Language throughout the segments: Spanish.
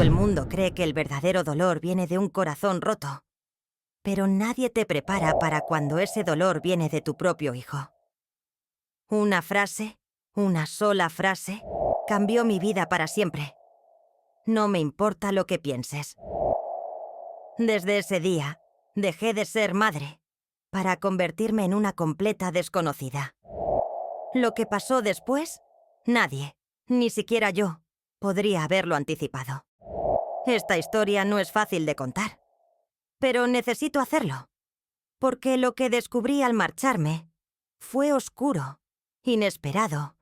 el mundo cree que el verdadero dolor viene de un corazón roto, pero nadie te prepara para cuando ese dolor viene de tu propio hijo. Una frase, una sola frase, cambió mi vida para siempre. No me importa lo que pienses. Desde ese día, dejé de ser madre para convertirme en una completa desconocida. Lo que pasó después, nadie, ni siquiera yo, podría haberlo anticipado. Esta historia no es fácil de contar, pero necesito hacerlo, porque lo que descubrí al marcharme fue oscuro, inesperado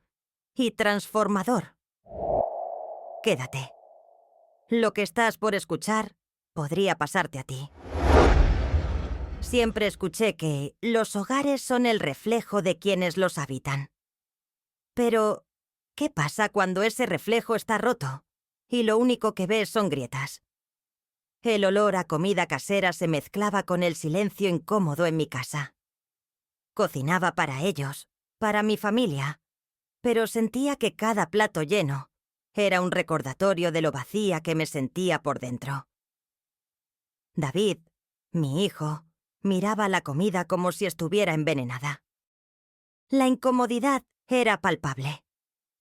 y transformador. Quédate. Lo que estás por escuchar podría pasarte a ti. Siempre escuché que los hogares son el reflejo de quienes los habitan. Pero, ¿qué pasa cuando ese reflejo está roto y lo único que ves son grietas? El olor a comida casera se mezclaba con el silencio incómodo en mi casa. Cocinaba para ellos, para mi familia, pero sentía que cada plato lleno era un recordatorio de lo vacía que me sentía por dentro. David, mi hijo, miraba la comida como si estuviera envenenada. La incomodidad era palpable,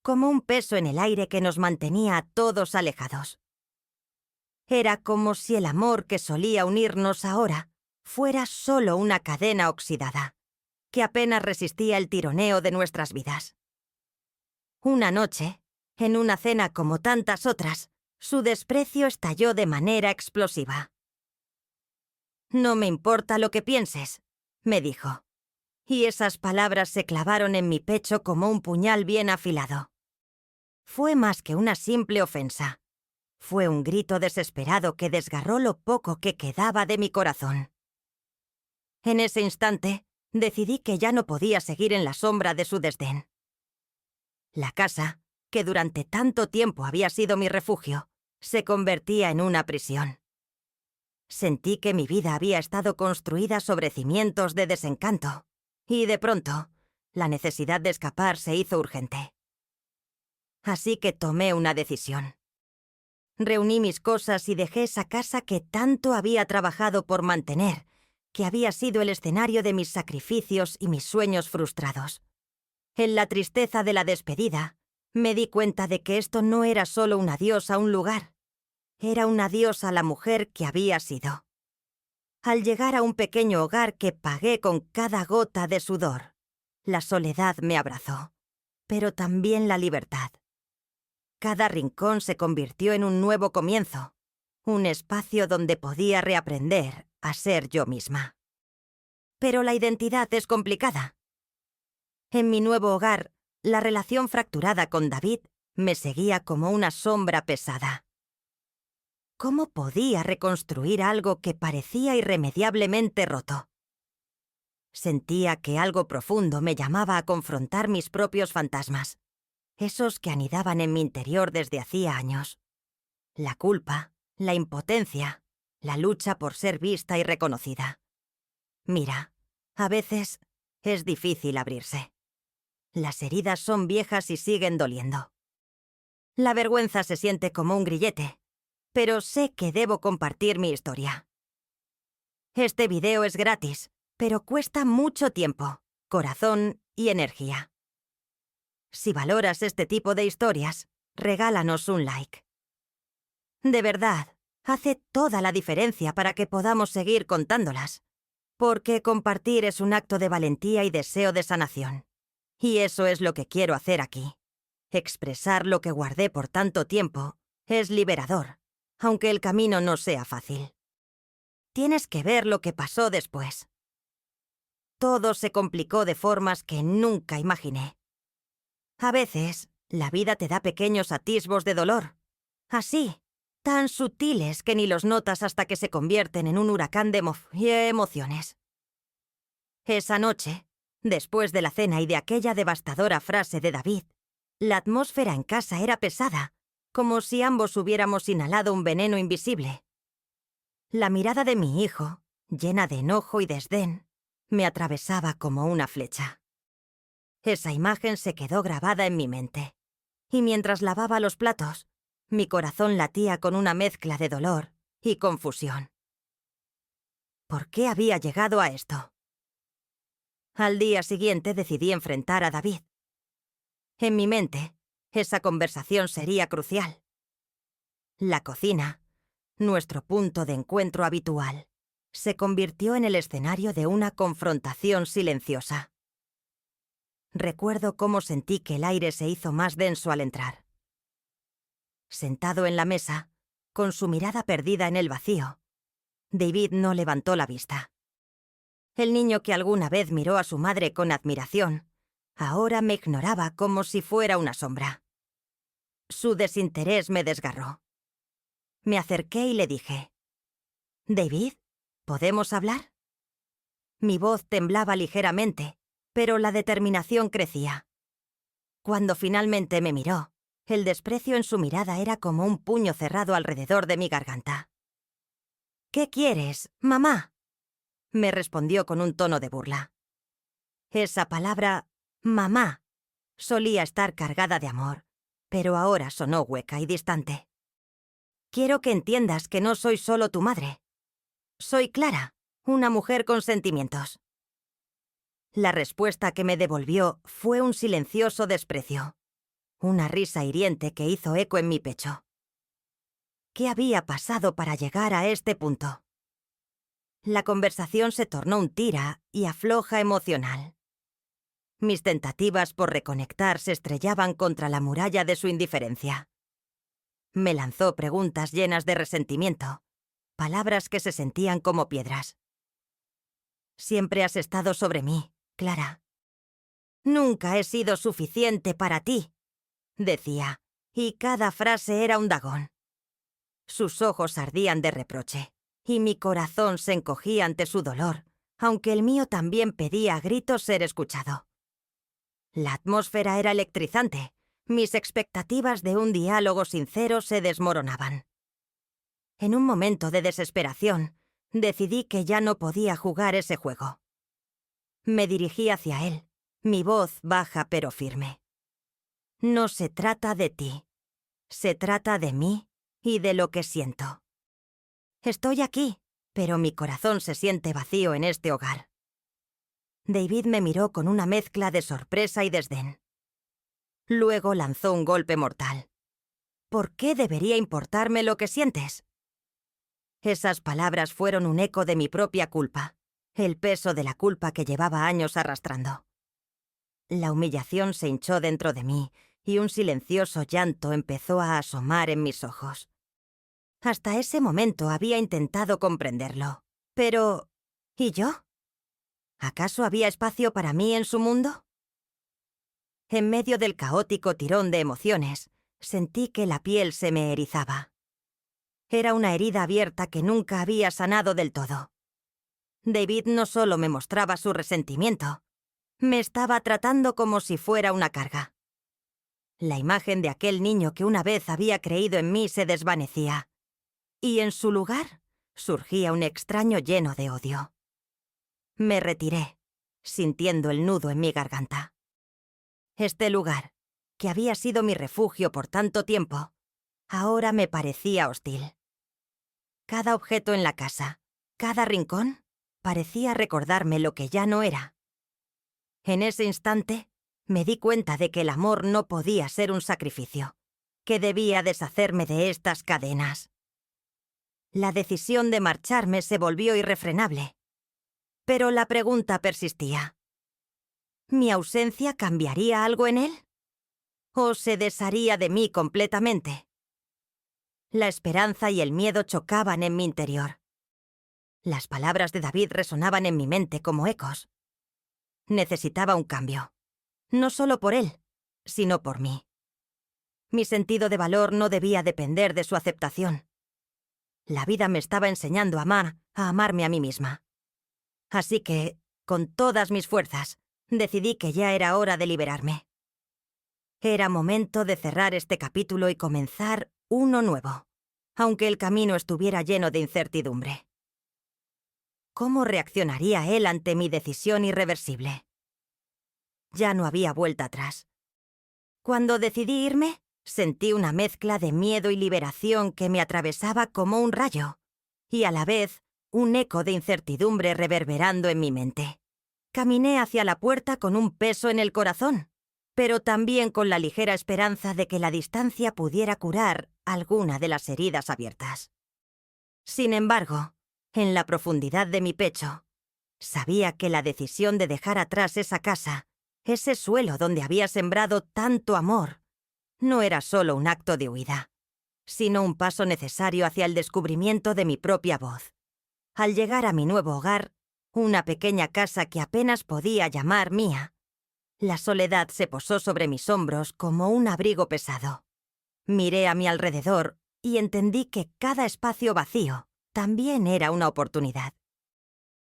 como un peso en el aire que nos mantenía a todos alejados. Era como si el amor que solía unirnos ahora fuera solo una cadena oxidada, que apenas resistía el tironeo de nuestras vidas. Una noche, en una cena como tantas otras, su desprecio estalló de manera explosiva. «No me importa lo que pienses», me dijo, y esas palabras se clavaron en mi pecho como un puñal bien afilado. Fue más que una simple ofensa. Fue un grito desesperado que desgarró lo poco que quedaba de mi corazón. En ese instante, decidí que ya no podía seguir en la sombra de su desdén. La casa, que durante tanto tiempo había sido mi refugio, se convertía en una prisión. Sentí que mi vida había estado construida sobre cimientos de desencanto, y de pronto, la necesidad de escapar se hizo urgente. Así que tomé una decisión. Reuní mis cosas y dejé esa casa que tanto había trabajado por mantener, que había sido el escenario de mis sacrificios y mis sueños frustrados. En la tristeza de la despedida, me di cuenta de que esto no era solo un adiós a un lugar, era un adiós a la mujer que había sido. Al llegar a un pequeño hogar que pagué con cada gota de sudor, la soledad me abrazó, pero también la libertad. Cada rincón se convirtió en un nuevo comienzo, un espacio donde podía reaprender a ser yo misma. Pero la identidad es complicada. En mi nuevo hogar, la relación fracturada con David me seguía como una sombra pesada. ¿Cómo podía reconstruir algo que parecía irremediablemente roto? Sentía que algo profundo me llamaba a confrontar mis propios fantasmas, esos que anidaban en mi interior desde hacía años. La culpa, la impotencia, la lucha por ser vista y reconocida. Mira, a veces es difícil abrirse. Las heridas son viejas y siguen doliendo. La vergüenza se siente como un grillete, pero sé que debo compartir mi historia. Este video es gratis, pero cuesta mucho tiempo, corazón y energía. Si valoras este tipo de historias, regálanos un like. De verdad, hace toda la diferencia para que podamos seguir contándolas, porque compartir es un acto de valentía y deseo de sanación. Y eso es lo que quiero hacer aquí. Expresar lo que guardé por tanto tiempo es liberador, aunque el camino no sea fácil. Tienes que ver lo que pasó después. Todo se complicó de formas que nunca imaginé. A veces, la vida te da pequeños atisbos de dolor. Así, tan sutiles que ni los notas hasta que se convierten en un huracán de emociones. Esa noche, después de la cena y de aquella devastadora frase de David, la atmósfera en casa era pesada, como si ambos hubiéramos inhalado un veneno invisible. La mirada de mi hijo, llena de enojo y desdén, me atravesaba como una flecha. Esa imagen se quedó grabada en mi mente, y mientras lavaba los platos, Mi corazón latía con una mezcla de dolor y confusión. ¿Por qué había llegado a esto? Al día siguiente decidí enfrentar a David. En mi mente, esa conversación sería crucial. La cocina, nuestro punto de encuentro habitual, se convirtió en el escenario de una confrontación silenciosa. Recuerdo cómo sentí que el aire se hizo más denso al entrar. Sentado en la mesa, con su mirada perdida en el vacío, David no levantó la vista. El niño que alguna vez miró a su madre con admiración, ahora me ignoraba como si fuera una sombra. Su desinterés me desgarró. Me acerqué y le dije: «David, ¿podemos hablar?». Mi voz temblaba ligeramente, pero la determinación crecía. Cuando finalmente me miró, el desprecio en su mirada era como un puño cerrado alrededor de mi garganta. «¿Qué quieres, mamá?», me respondió con un tono de burla. Esa palabra, mamá, solía estar cargada de amor, pero ahora sonó hueca y distante. «Quiero que entiendas que no soy solo tu madre. Soy Clara, una mujer con sentimientos». La respuesta que me devolvió fue un silencioso desprecio, una risa hiriente que hizo eco en mi pecho. ¿Qué había pasado para llegar a este punto? La conversación se tornó un tira y afloja emocional. Mis tentativas por reconectar se estrellaban contra la muralla de su indiferencia. Me lanzó preguntas llenas de resentimiento, palabras que se sentían como piedras. «Siempre has estado sobre mí, Clara. Nunca he sido suficiente para ti», decía, y cada frase era un dagón. Sus ojos ardían de reproche, y mi corazón se encogía ante su dolor, aunque el mío también pedía a gritos ser escuchado. La atmósfera era electrizante. Mis expectativas de un diálogo sincero se desmoronaban. En un momento de desesperación, decidí que ya no podía jugar ese juego. Me dirigí hacia él, mi voz baja pero firme. «No se trata de ti. Se trata de mí y de lo que siento. Estoy aquí, pero mi corazón se siente vacío en este hogar». David me miró con una mezcla de sorpresa y desdén. Luego lanzó un golpe mortal. «¿Por qué debería importarme lo que sientes?». Esas palabras fueron un eco de mi propia culpa, el peso de la culpa que llevaba años arrastrando. La humillación se hinchó dentro de mí y un silencioso llanto empezó a asomar en mis ojos. Hasta ese momento había intentado comprenderlo. Pero, ¿y yo? ¿Acaso había espacio para mí en su mundo? En medio del caótico tirón de emociones, sentí que la piel se me erizaba. Era una herida abierta que nunca había sanado del todo. David no solo me mostraba su resentimiento, me estaba tratando como si fuera una carga. La imagen de aquel niño que una vez había creído en mí se desvanecía, y en su lugar surgía un extraño lleno de odio. Me retiré, sintiendo el nudo en mi garganta. Este lugar, que había sido mi refugio por tanto tiempo, ahora me parecía hostil. Cada objeto en la casa, cada rincón, parecía recordarme lo que ya no era. En ese instante, me di cuenta de que el amor no podía ser un sacrificio, que debía deshacerme de estas cadenas. La decisión de marcharme se volvió irrefrenable. Pero la pregunta persistía. ¿Mi ausencia cambiaría algo en él? ¿O se desharía de mí completamente? La esperanza y el miedo chocaban en mi interior. Las palabras de David resonaban en mi mente como ecos. Necesitaba un cambio. No solo por él, sino por mí. Mi sentido de valor no debía depender de su aceptación. La vida me estaba enseñando a amarme a mí misma. Así que, con todas mis fuerzas, decidí que ya era hora de liberarme. Era momento de cerrar este capítulo y comenzar uno nuevo, aunque el camino estuviera lleno de incertidumbre. ¿Cómo reaccionaría él ante mi decisión irreversible? Ya no había vuelta atrás. Cuando decidí irme, Sentí una mezcla de miedo y liberación que me atravesaba como un rayo, y a la vez un eco de incertidumbre reverberando en mi mente. Caminé hacia la puerta con un peso en el corazón, pero también con la ligera esperanza de que la distancia pudiera curar alguna de las heridas abiertas. Sin embargo, en la profundidad de mi pecho, sabía que la decisión de dejar atrás esa casa, ese suelo donde había sembrado tanto amor, no era solo un acto de huida, sino un paso necesario hacia el descubrimiento de mi propia voz. Al llegar a mi nuevo hogar, una pequeña casa que apenas podía llamar mía, la soledad se posó sobre mis hombros como un abrigo pesado. Miré a mi alrededor y entendí que cada espacio vacío también era una oportunidad.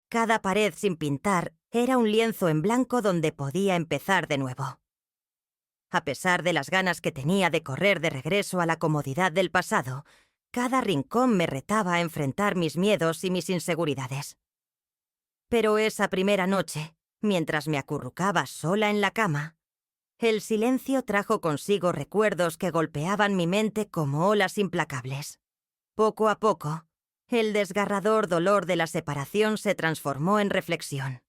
Cada pared sin pintar era un lienzo en blanco donde podía empezar de nuevo. A pesar de las ganas que tenía de correr de regreso a la comodidad del pasado, cada rincón me retaba a enfrentar mis miedos y mis inseguridades. Pero esa primera noche, mientras me acurrucaba sola en la cama, el silencio trajo consigo recuerdos que golpeaban mi mente como olas implacables. Poco a poco, el desgarrador dolor de la separación se transformó en reflexión.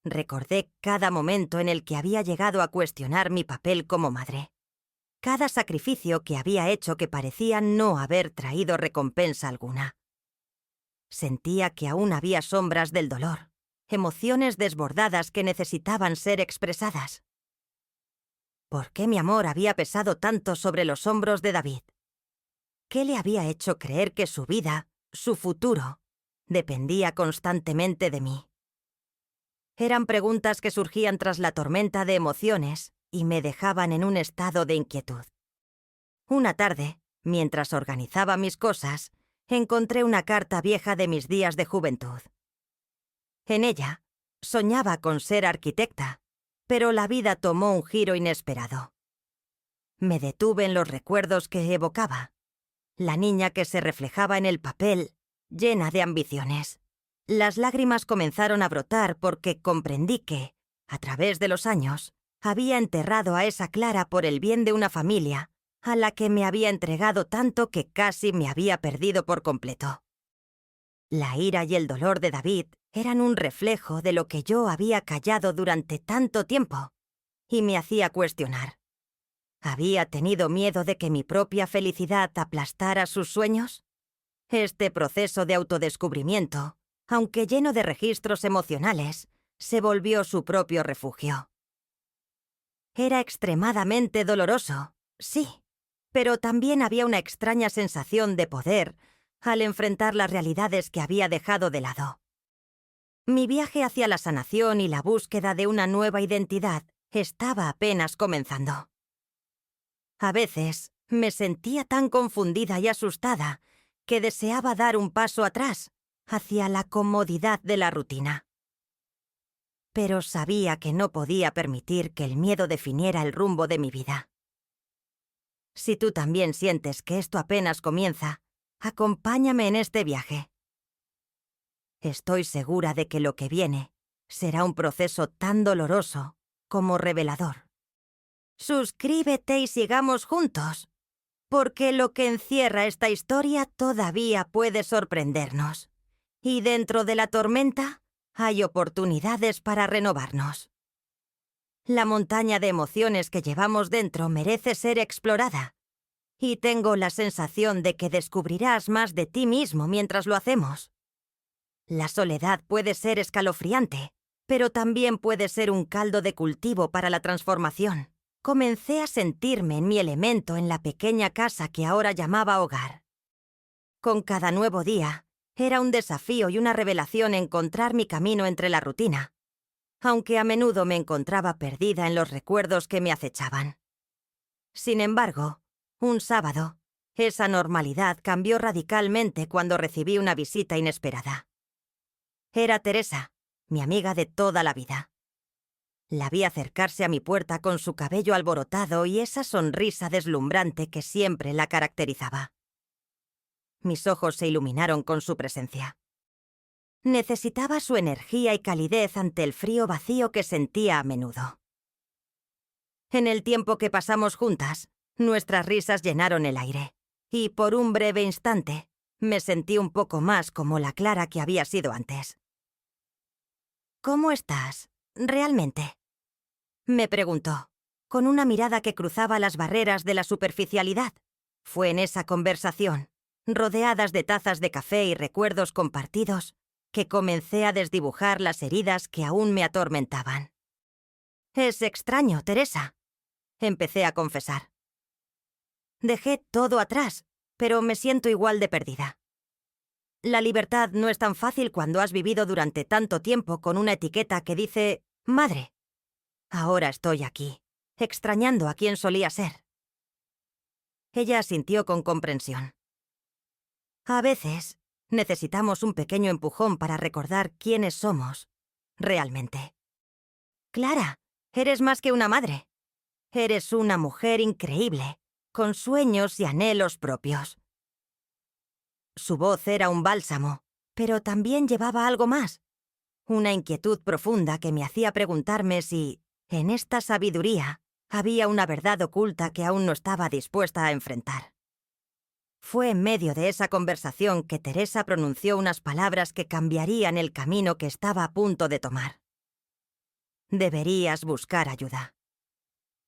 Recordé cada momento en el que había llegado a cuestionar mi papel como madre. Cada sacrificio que había hecho que parecía no haber traído recompensa alguna. Sentía que aún había sombras del dolor, emociones desbordadas que necesitaban ser expresadas. ¿Por qué mi amor había pesado tanto sobre los hombros de David? ¿Qué le había hecho creer que su vida, su futuro, dependía constantemente de mí? Eran preguntas que surgían tras la tormenta de emociones y me dejaban en un estado de inquietud. Una tarde, mientras organizaba mis cosas, encontré una carta vieja de mis días de juventud. En ella, soñaba con ser arquitecta, pero la vida tomó un giro inesperado. Me detuve en los recuerdos que evocaba. La niña que se reflejaba en el papel, llena de ambiciones. Las lágrimas comenzaron a brotar porque comprendí que, a través de los años, había enterrado a esa Clara por el bien de una familia a la que me había entregado tanto que casi me había perdido por completo. La ira y el dolor de David eran un reflejo de lo que yo había callado durante tanto tiempo, y me hacía cuestionar. ¿Había tenido miedo de que mi propia felicidad aplastara sus sueños? Este proceso de autodescubrimiento, aunque lleno de registros emocionales, se volvió su propio refugio. Era extremadamente doloroso, sí, pero también había una extraña sensación de poder al enfrentar las realidades que había dejado de lado. Mi viaje hacia la sanación y la búsqueda de una nueva identidad estaba apenas comenzando. A veces me sentía tan confundida y asustada que deseaba dar un paso atrás, hacia la comodidad de la rutina. Pero sabía que no podía permitir que el miedo definiera el rumbo de mi vida. Si tú también sientes que esto apenas comienza, acompáñame en este viaje. Estoy segura de que lo que viene será un proceso tan doloroso como revelador. Suscríbete y sigamos juntos, porque lo que encierra esta historia todavía puede sorprendernos. Y dentro de la tormenta hay oportunidades para renovarnos. La montaña de emociones que llevamos dentro merece ser explorada, y tengo la sensación de que descubrirás más de ti mismo mientras lo hacemos. La soledad puede ser escalofriante, pero también puede ser un caldo de cultivo para la transformación. Comencé a sentirme en mi elemento en la pequeña casa que ahora llamaba hogar. Con cada nuevo día, era un desafío y una revelación encontrar mi camino entre la rutina, aunque a menudo me encontraba perdida en los recuerdos que me acechaban. Sin embargo, un sábado, esa normalidad cambió radicalmente cuando recibí una visita inesperada. Era Teresa, mi amiga de toda la vida. La vi acercarse a mi puerta con su cabello alborotado y esa sonrisa deslumbrante que siempre la caracterizaba. Mis ojos se iluminaron con su presencia. Necesitaba su energía y calidez ante el frío vacío que sentía a menudo. En el tiempo que pasamos juntas, Nuestras risas llenaron el aire, y por un breve instante me sentí un poco más como la Clara que había sido antes. «¿Cómo estás, realmente?», me preguntó, con una mirada que cruzaba las barreras de la superficialidad. Fue en esa conversación, rodeadas de tazas de café y recuerdos compartidos, que comencé a desdibujar las heridas que aún me atormentaban. «Es extraño, Teresa», empecé a confesar. «Dejé todo atrás, pero me siento igual de perdida. La libertad no es tan fácil cuando has vivido durante tanto tiempo con una etiqueta que dice madre. Ahora estoy aquí, extrañando a quien solía ser». Ella asintió con comprensión. «A veces necesitamos un pequeño empujón para recordar quiénes somos, realmente. Clara, eres más que una madre. Eres una mujer increíble, con sueños y anhelos propios». Su voz era un bálsamo, pero también llevaba algo más. Una inquietud profunda que me hacía preguntarme si, en esta sabiduría, había una verdad oculta que aún no estaba dispuesta a enfrentar. Fue en medio de esa conversación que Teresa pronunció unas palabras que cambiarían el camino que estaba a punto de tomar. «Deberías buscar ayuda.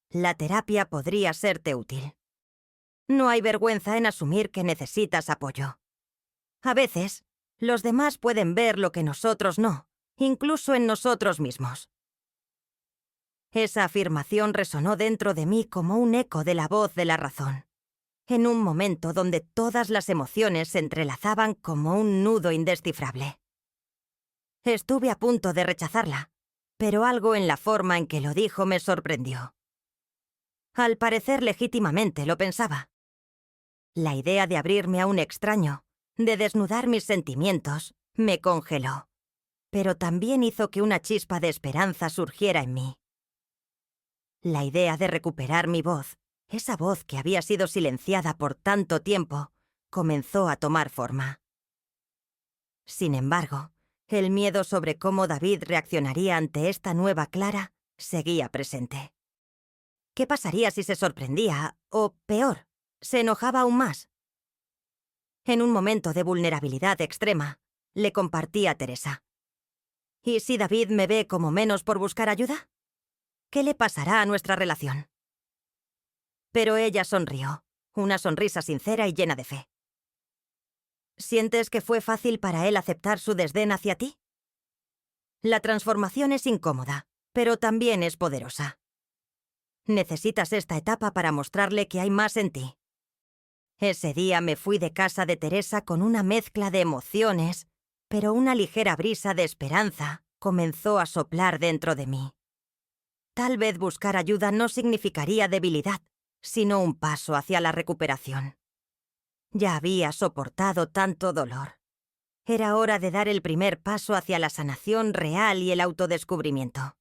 La terapia podría serte útil. No hay vergüenza en asumir que necesitas apoyo. A veces, los demás pueden ver lo que nosotros no, incluso en nosotros mismos». Esa afirmación resonó dentro de mí como un eco de la voz de la razón, en un momento donde todas las emociones se entrelazaban como un nudo indescifrable. Estuve a punto de rechazarla, pero algo en la forma en que lo dijo me sorprendió. Al parecer legítimamente lo pensaba. La idea de abrirme a un extraño, de desnudar mis sentimientos, me congeló, pero también hizo que una chispa de esperanza surgiera en mí. La idea de recuperar mi voz, esa voz que había sido silenciada por tanto tiempo, comenzó a tomar forma. Sin embargo, el miedo sobre cómo David reaccionaría ante esta nueva Clara seguía presente. ¿Qué pasaría si se sorprendía, o peor, se enojaba aún más? En un momento de vulnerabilidad extrema, le compartí a Teresa. ¿Y si David me ve como menos por buscar ayuda? ¿Qué le pasará a nuestra relación? Pero ella sonrió, una sonrisa sincera y llena de fe. ¿Sientes que fue fácil para él aceptar su desdén hacia ti? La transformación es incómoda, pero también es poderosa. Necesitas esta etapa para mostrarle que hay más en ti. Ese día me fui de casa de Teresa con una mezcla de emociones, pero una ligera brisa de esperanza comenzó a soplar dentro de mí. Tal vez buscar ayuda no significaría debilidad, sino un paso hacia la recuperación. Ya había soportado tanto dolor. Era hora de dar el primer paso hacia la sanación real y el autodescubrimiento.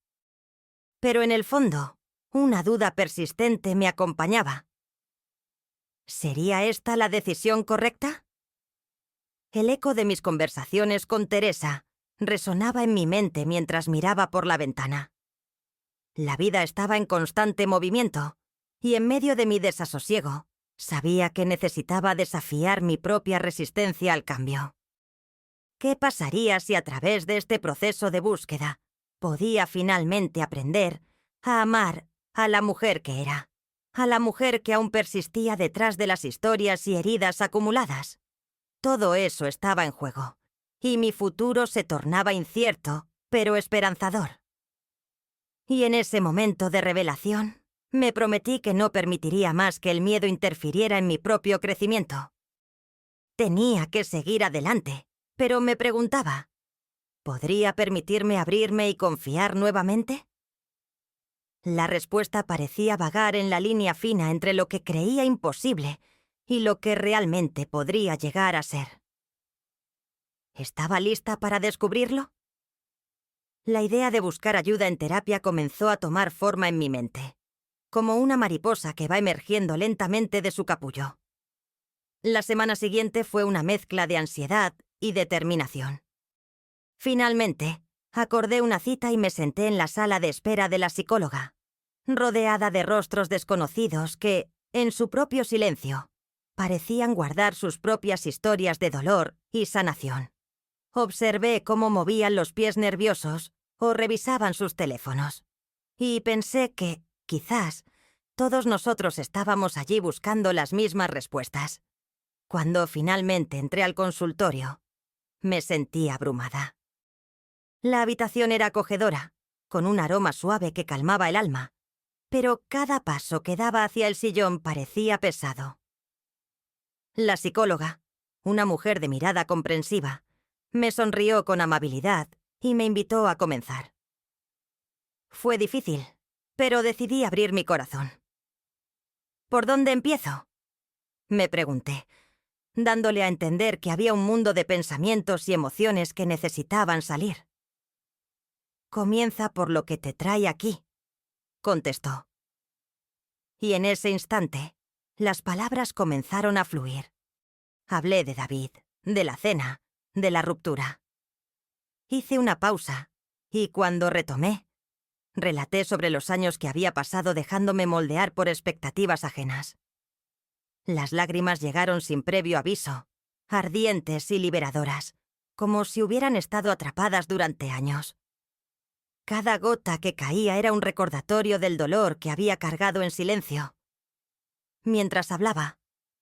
Pero en el fondo, una duda persistente me acompañaba. ¿Sería esta la decisión correcta? El eco de mis conversaciones con Teresa resonaba en mi mente mientras miraba por la ventana. La vida estaba en constante movimiento, y en medio de mi desasosiego, sabía que necesitaba desafiar mi propia resistencia al cambio. ¿Qué pasaría si a través de este proceso de búsqueda podía finalmente aprender a amar a la mujer que era, a la mujer que aún persistía detrás de las historias y heridas acumuladas? Todo eso estaba en juego, y mi futuro se tornaba incierto, pero esperanzador. Y en ese momento de revelación, me prometí que no permitiría más que el miedo interfiriera en mi propio crecimiento. Tenía que seguir adelante, pero me preguntaba, ¿podría permitirme abrirme y confiar nuevamente? La respuesta parecía vagar en la línea fina entre lo que creía imposible y lo que realmente podría llegar a ser. ¿Estaba lista para descubrirlo? La idea de buscar ayuda en terapia comenzó a tomar forma en mi mente, como una mariposa que va emergiendo lentamente de su capullo. La semana siguiente fue una mezcla de ansiedad y determinación. Finalmente, acordé una cita y me senté en la sala de espera de la psicóloga, rodeada de rostros desconocidos que, En su propio silencio, parecían guardar sus propias historias de dolor y sanación. Observé cómo movían los pies nerviosos o revisaban sus teléfonos. Y pensé que, quizás, todos nosotros estábamos allí buscando las mismas respuestas. Cuando finalmente entré al consultorio, me sentí abrumada. La habitación era acogedora, con un aroma suave que calmaba el alma, pero cada paso que daba hacia el sillón parecía pesado. La psicóloga, una mujer de mirada comprensiva, me sonrió con amabilidad y me invitó a comenzar. Fue difícil, pero decidí abrir mi corazón. ¿Por dónde empiezo?, me pregunté, dándole a entender que había un mundo de pensamientos y emociones que necesitaban salir. «Comienza por lo que te trae aquí», contestó. Y en ese instante, las palabras comenzaron a fluir. Hablé de David, de la cena, de la ruptura. Hice una pausa, y cuando retomé, relaté sobre los años que había pasado dejándome moldear por expectativas ajenas. Las lágrimas llegaron sin previo aviso, ardientes y liberadoras, como si hubieran estado atrapadas durante años. Cada gota que caía era un recordatorio del dolor que había cargado en silencio. Mientras hablaba,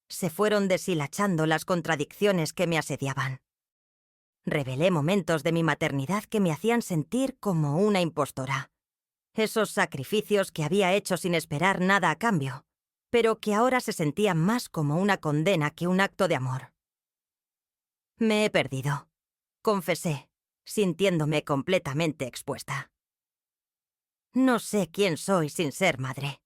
se fueron deshilachando las contradicciones que me asediaban. Revelé momentos de mi maternidad que me hacían sentir como una impostora. Esos sacrificios que había hecho sin esperar nada a cambio, pero que ahora se sentían más como una condena que un acto de amor. Me he perdido, confesé, sintiéndome completamente expuesta. No sé quién soy sin ser madre.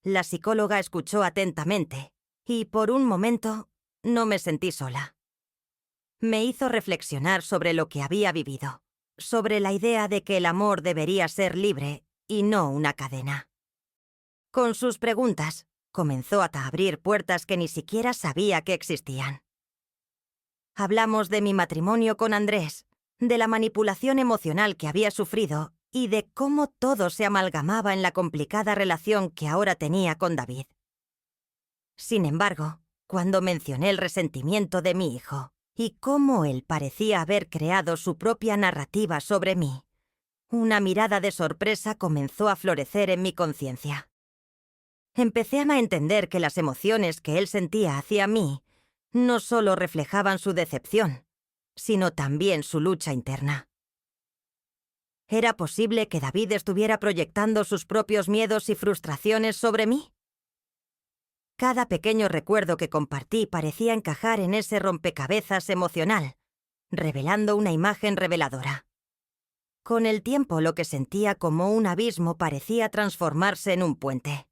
La psicóloga escuchó atentamente y, por un momento, no me sentí sola. Me hizo reflexionar sobre lo que había vivido, sobre la idea de que el amor debería ser libre y no una cadena. Con sus preguntas, comenzó a abrir puertas que ni siquiera sabía que existían. Hablamos de mi matrimonio con Andrés, de la manipulación emocional que había sufrido y de cómo todo se amalgamaba en la complicada relación que ahora tenía con David. Sin embargo, cuando mencioné el resentimiento de mi hijo y cómo él parecía haber creado su propia narrativa sobre mí, una mirada de sorpresa comenzó a florecer en mi conciencia. Empecé a entender que las emociones que él sentía hacia mí no solo reflejaban su decepción, sino también su lucha interna. ¿Era posible que David estuviera proyectando sus propios miedos y frustraciones sobre mí? Cada pequeño recuerdo que compartí parecía encajar en ese rompecabezas emocional, revelando una imagen reveladora. Con el tiempo, lo que sentía como un abismo parecía transformarse en un puente.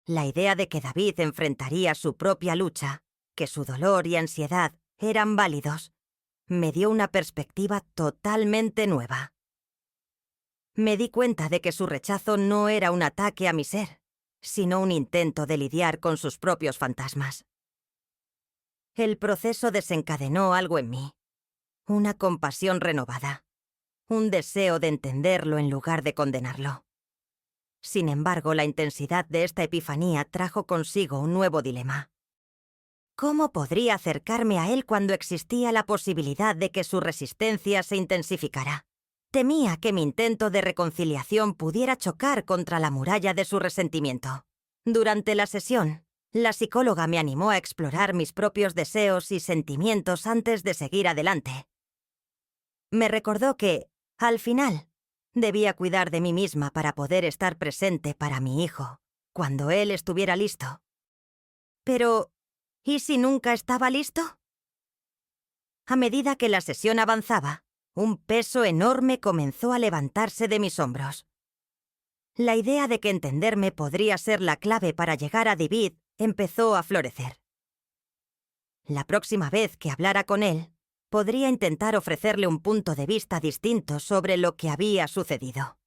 La idea de que David enfrentaría su propia lucha, que su dolor y ansiedad eran válidos, me dio una perspectiva totalmente nueva. Me di cuenta de que su rechazo no era un ataque a mi ser, sino un intento de lidiar con sus propios fantasmas. El proceso desencadenó algo en mí, una compasión renovada, un deseo de entenderlo en lugar de condenarlo. Sin embargo, la intensidad de esta epifanía trajo consigo un nuevo dilema. ¿Cómo podría acercarme a él cuando existía la posibilidad de que su resistencia se intensificara? Temía que mi intento de reconciliación pudiera chocar contra la muralla de su resentimiento. Durante la sesión, la psicóloga me animó a explorar mis propios deseos y sentimientos antes de seguir adelante. Me recordó que, al final, debía cuidar de mí misma para poder estar presente para mi hijo, cuando él estuviera listo. Pero, ¿y si nunca estaba listo? A medida que la sesión avanzaba, un peso enorme comenzó a levantarse de mis hombros. La idea de que entenderme podría ser la clave para llegar a David empezó a florecer. La próxima vez que hablara con él, podría intentar ofrecerle un punto de vista distinto sobre lo que había sucedido.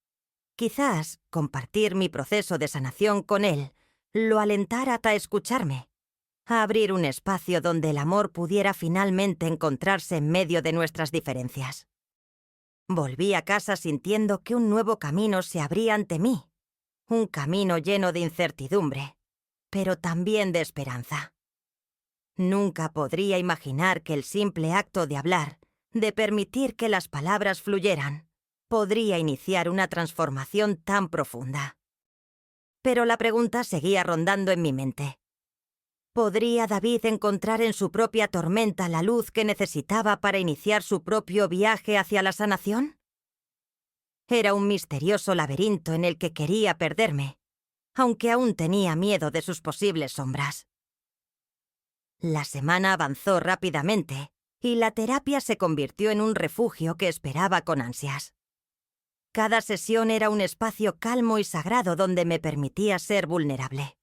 Quizás compartir mi proceso de sanación con él lo alentara a escucharme, a abrir un espacio donde el amor pudiera finalmente encontrarse en medio de nuestras diferencias. Volví a casa sintiendo que un nuevo camino se abría ante mí, un camino lleno de incertidumbre, pero también de esperanza. Nunca podría imaginar que el simple acto de hablar, de permitir que las palabras fluyeran, podría iniciar una transformación tan profunda. Pero la pregunta seguía rondando en mi mente. ¿Podría David encontrar en su propia tormenta la luz que necesitaba para iniciar su propio viaje hacia la sanación? Era un misterioso laberinto en el que quería perderme, aunque aún tenía miedo de sus posibles sombras. La semana avanzó rápidamente y la terapia se convirtió en un refugio que esperaba con ansias. Cada sesión era un espacio calmo y sagrado donde me permitía ser vulnerable.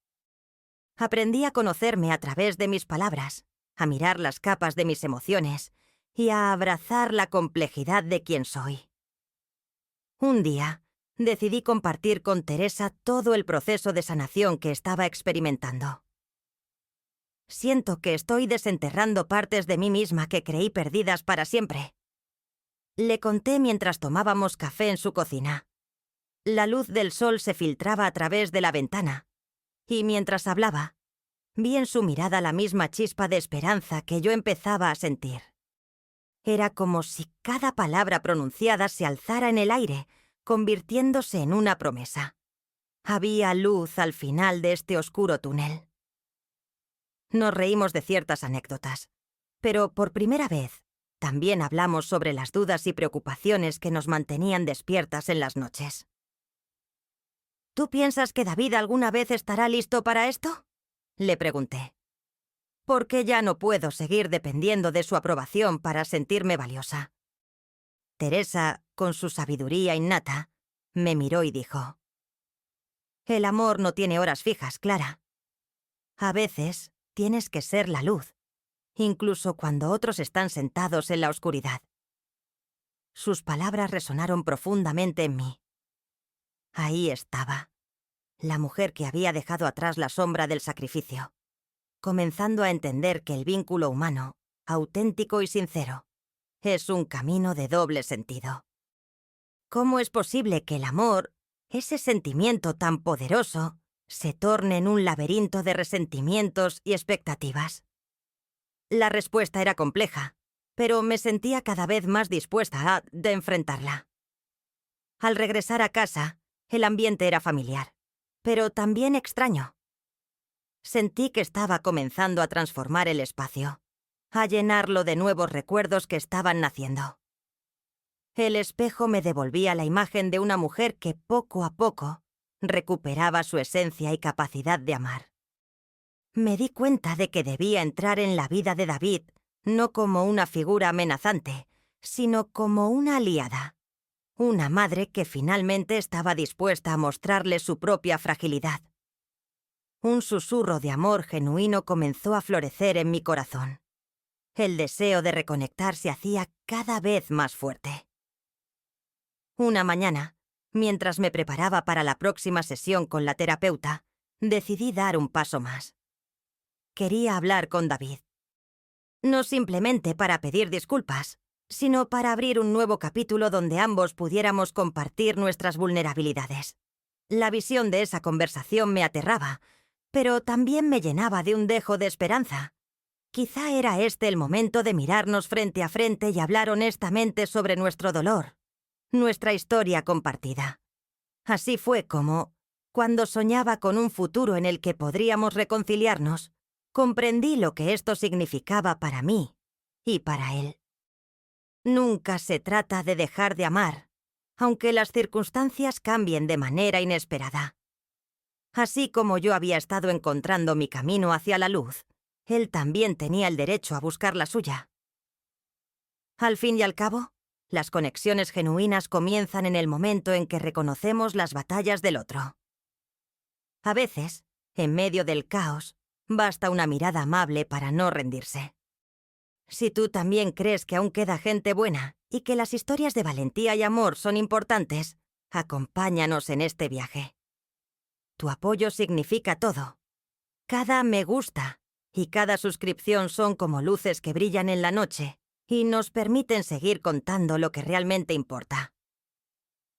Aprendí a conocerme a través de mis palabras, a mirar las capas de mis emociones y a abrazar la complejidad de quien soy. Un día, decidí compartir con Teresa todo el proceso de sanación que estaba experimentando. Siento que estoy desenterrando partes de mí misma que creí perdidas para siempre. Le conté mientras tomábamos café en su cocina. La luz del sol se filtraba a través de la ventana, y mientras hablaba, vi en su mirada la misma chispa de esperanza que yo empezaba a sentir. Era como si cada palabra pronunciada se alzara en el aire, convirtiéndose en una promesa. Había luz al final de este oscuro túnel. Nos reímos de ciertas anécdotas, pero por primera vez también hablamos sobre las dudas y preocupaciones que nos mantenían despiertas en las noches. ¿Tú piensas que David alguna vez estará listo para esto?, le pregunté. Porque ya no puedo seguir dependiendo de su aprobación para sentirme valiosa. Teresa, con su sabiduría innata, me miró y dijo: «El amor no tiene horas fijas, Clara. A veces tienes que ser la luz, incluso cuando otros están sentados en la oscuridad». Sus palabras resonaron profundamente en mí. Ahí estaba, la mujer que había dejado atrás la sombra del sacrificio, comenzando a entender que el vínculo humano, auténtico y sincero, es un camino de doble sentido. ¿Cómo es posible que el amor, ese sentimiento tan poderoso, se torne en un laberinto de resentimientos y expectativas? La respuesta era compleja, pero me sentía cada vez más dispuesta a enfrentarla. Al regresar a casa, el ambiente era familiar, pero también extraño. Sentí que estaba comenzando a transformar el espacio, a llenarlo de nuevos recuerdos que estaban naciendo. El espejo me devolvía la imagen de una mujer que poco a poco recuperaba su esencia y capacidad de amar. Me di cuenta de que debía entrar en la vida de David no como una figura amenazante, sino como una aliada, una madre que finalmente estaba dispuesta a mostrarle su propia fragilidad. Un susurro de amor genuino comenzó a florecer en mi corazón. El deseo de reconectar se hacía cada vez más fuerte. Una mañana, mientras me preparaba para la próxima sesión con la terapeuta, decidí dar un paso más. Quería hablar con David. No simplemente para pedir disculpas, sino para abrir un nuevo capítulo donde ambos pudiéramos compartir nuestras vulnerabilidades. La visión de esa conversación me aterraba, pero también me llenaba de un dejo de esperanza. Quizá era este el momento de mirarnos frente a frente y hablar honestamente sobre nuestro dolor, nuestra historia compartida. Así fue como, cuando soñaba con un futuro en el que podríamos reconciliarnos, comprendí lo que esto significaba para mí y para él. Nunca se trata de dejar de amar, aunque las circunstancias cambien de manera inesperada. Así como yo había estado encontrando mi camino hacia la luz, él también tenía el derecho a buscar la suya. Al fin y al cabo, las conexiones genuinas comienzan en el momento en que reconocemos las batallas del otro. A veces, en medio del caos, basta una mirada amable para no rendirse. Si tú también crees que aún queda gente buena y que las historias de valentía y amor son importantes, acompáñanos en este viaje. Tu apoyo significa todo. Cada me gusta y cada suscripción son como luces que brillan en la noche y nos permiten seguir contando lo que realmente importa.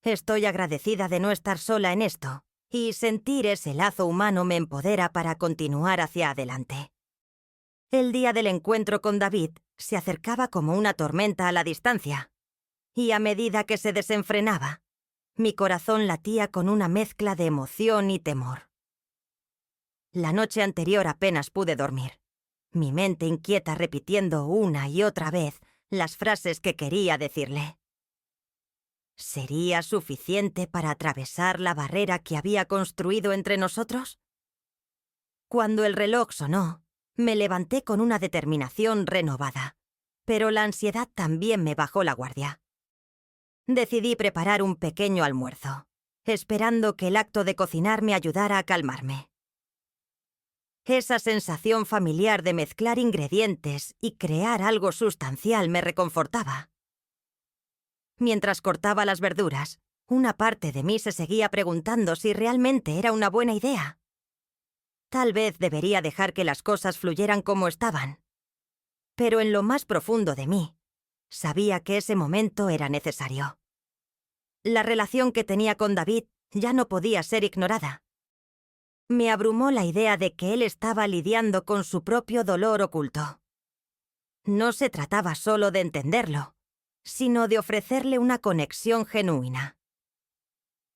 Estoy agradecida de no estar sola en esto y sentir ese lazo humano me empodera para continuar hacia adelante. El día del encuentro con David se acercaba como una tormenta a la distancia, y a medida que se desenfrenaba, mi corazón latía con una mezcla de emoción y temor. La noche anterior apenas pude dormir, mi mente inquieta repitiendo una y otra vez las frases que quería decirle. ¿Sería suficiente para atravesar la barrera que había construido entre nosotros? Cuando el reloj sonó, me levanté con una determinación renovada, pero la ansiedad también me bajó la guardia. Decidí preparar un pequeño almuerzo, esperando que el acto de cocinar me ayudara a calmarme. Esa sensación familiar de mezclar ingredientes y crear algo sustancial me reconfortaba. Mientras cortaba las verduras, una parte de mí se seguía preguntando si realmente era una buena idea. Tal vez debería dejar que las cosas fluyeran como estaban. Pero en lo más profundo de mí, sabía que ese momento era necesario. La relación que tenía con David ya no podía ser ignorada. Me abrumó la idea de que él estaba lidiando con su propio dolor oculto. No se trataba solo de entenderlo, sino de ofrecerle una conexión genuina.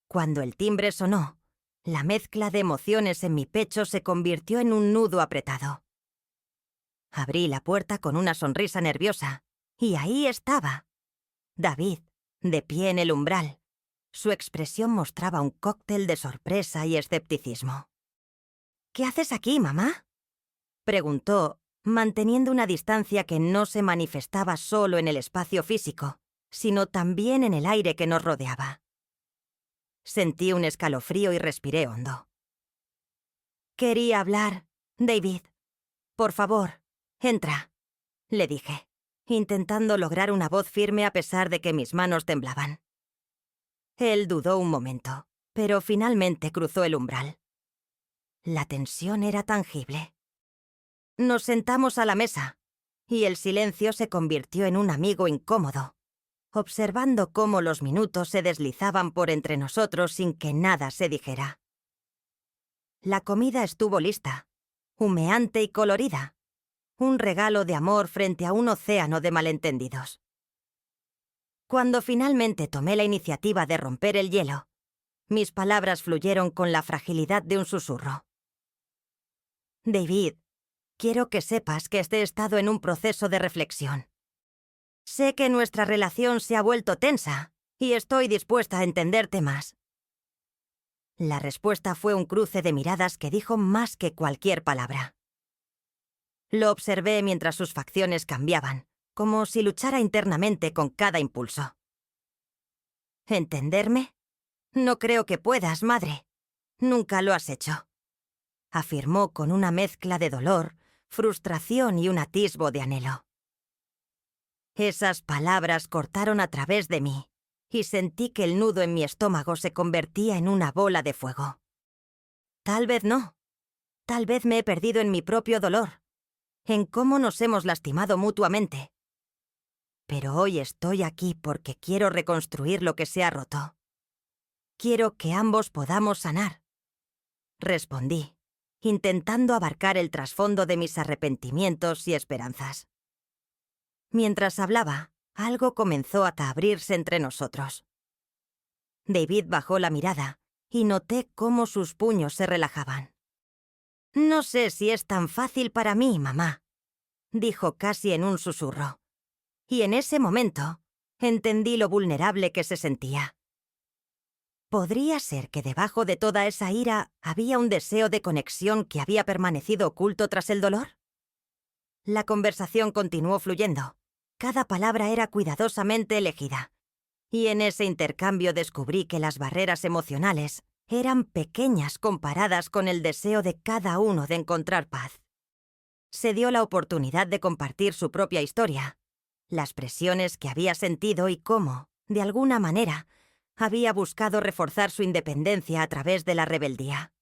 Cuando el timbre sonó, la mezcla de emociones en mi pecho se convirtió en un nudo apretado. Abrí la puerta con una sonrisa nerviosa, y ahí estaba, David, de pie en el umbral. Su expresión mostraba un cóctel de sorpresa y escepticismo. «¿Qué haces aquí, mamá?», preguntó, manteniendo una distancia que no se manifestaba solo en el espacio físico, sino también en el aire que nos rodeaba. Sentí un escalofrío y respiré hondo. «Quería hablar, David. Por favor, entra», le dije, intentando lograr una voz firme a pesar de que mis manos temblaban. Él dudó un momento, pero finalmente cruzó el umbral. La tensión era tangible. Nos sentamos a la mesa, y el silencio se convirtió en un amigo incómodo, observando cómo los minutos se deslizaban por entre nosotros sin que nada se dijera. La comida estuvo lista, humeante y colorida, un regalo de amor frente a un océano de malentendidos. Cuando finalmente tomé la iniciativa de romper el hielo, mis palabras fluyeron con la fragilidad de un susurro. «David, quiero que sepas que he estado en un proceso de reflexión. Sé que nuestra relación se ha vuelto tensa y estoy dispuesta a entenderte más». La respuesta fue un cruce de miradas que dijo más que cualquier palabra. Lo observé mientras sus facciones cambiaban, como si luchara internamente con cada impulso. «¿Entenderme? No creo que puedas, madre. Nunca lo has hecho», afirmó con una mezcla de dolor, frustración y un atisbo de anhelo. Esas palabras cortaron a través de mí, y sentí que el nudo en mi estómago se convertía en una bola de fuego. Tal vez no. Tal vez me he perdido en mi propio dolor, en cómo nos hemos lastimado mutuamente. Pero hoy estoy aquí porque quiero reconstruir lo que se ha roto. Quiero que ambos podamos sanar. Respondí, intentando abarcar el trasfondo de mis arrepentimientos y esperanzas. Mientras hablaba, algo comenzó a abrirse entre nosotros. David bajó la mirada y noté cómo sus puños se relajaban. «No sé si es tan fácil para mí, mamá», dijo casi en un susurro. Y en ese momento, entendí lo vulnerable que se sentía. ¿Podría ser que debajo de toda esa ira había un deseo de conexión que había permanecido oculto tras el dolor? La conversación continuó fluyendo. Cada palabra era cuidadosamente elegida. Y en ese intercambio descubrí que las barreras emocionales eran pequeñas comparadas con el deseo de cada uno de encontrar paz. Se dio la oportunidad de compartir su propia historia, las presiones que había sentido y cómo, de alguna manera, había buscado reforzar su independencia a través de la rebeldía.